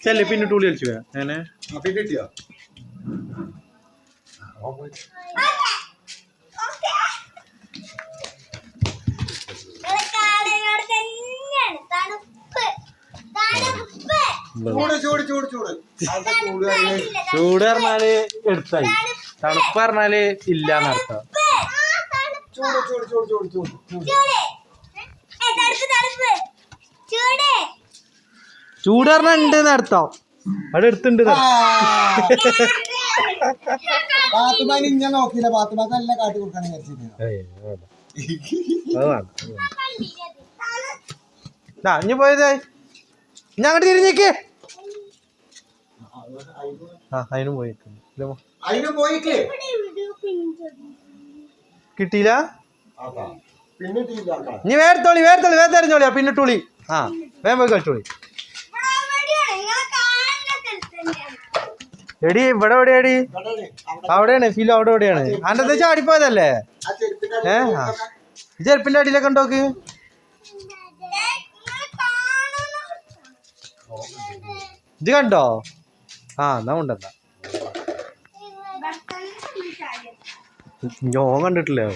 ചെല്ലേ പിന്നെ ടൂളി കളിച്ചു പോയാ അങ്ങനെ പിന്നെ കിട്ടിയോ ചൂട് പറഞ്ഞാല് എടുത്തായി തണുപ്പ് പറഞ്ഞാല് ഇല്ലാന്നർത്ഥം ചൂട് പറഞ്ഞാ ഉണ്ട് അർത്ഥം അവിടെ എടുത്തുണ്ട് പാത്തുമാൻ ഇങ്ങനെ നോക്കിയില്ല പാത്തുമാക്ക് എല്ലാം കാട്ടി കൊടുക്കാണ് ഇനി പോയതേ ഞാൻ അങ്ങോട്ട് തിരിഞ്ഞേക്ക് അതിനും പോയിട്ടുണ്ട് കിട്ടിയില്ല ഇനി വേർത്തോളി വേർത്തെറിഞ്ഞോളിയാ പിന്നെ ടൂളി ആ വേഗം പോയി കളിച്ചോളി എടി ഇവിടെ എവിടെയാടി അവിടെയാണ് ഫിലോ അവിടെ എവിടെയാണ് അന്റെ ചാടിപ്പോയതല്ലേ ചെരുപ്പിന്റെ അടിയിലൊക്കെ ഉണ്ടോക്ക് ഇത് കണ്ടോ എന്നാ ഉണ്ടെന്നാ ഞാൻ കണ്ടിട്ടില്ലേ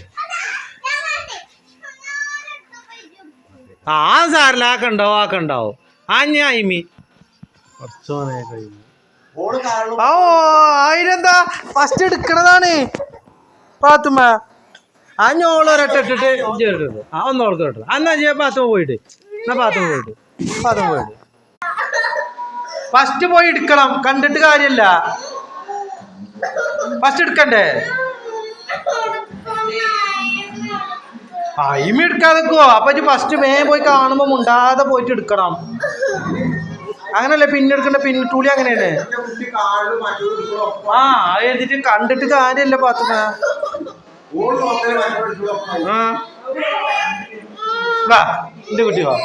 സാറില്ല ആക്കണ്ടാവും ആയിമി അതിനെന്താ ഫസ്റ്റ് എടുക്കണതാണ് പാത്തുമ്മ ഞോളൊരൊറ്റ ഇട്ടിട്ട് ഒന്നോൾക്ക് കേട്ടോ എന്നാ ചെയ്യാ പാത്തുമ്മ പോയിട്ട് ഫസ്റ്റ് പോയി എടുക്കണം കണ്ടിട്ട് കാര്യല്ല ഫസ്റ്റ് എടുക്കണ്ടേ ഇമി എടുക്കാതെ നിൽക്കുവോ അപ്പൊ ഫസ്റ്റ് വേഗം പോയി കാണുമ്പോ മുണ്ടാതെ പോയിട്ട് എടുക്കണം അങ്ങനല്ലേ പിന്നെ എടുക്കണ്ട പിന്നെ ടൂളി അങ്ങനെയാണ് എഴുതിട്ട് കണ്ടിട്ട് കാര്യല്ല പാത്തുമ്മ വാ എന്റെ കുട്ടി വാ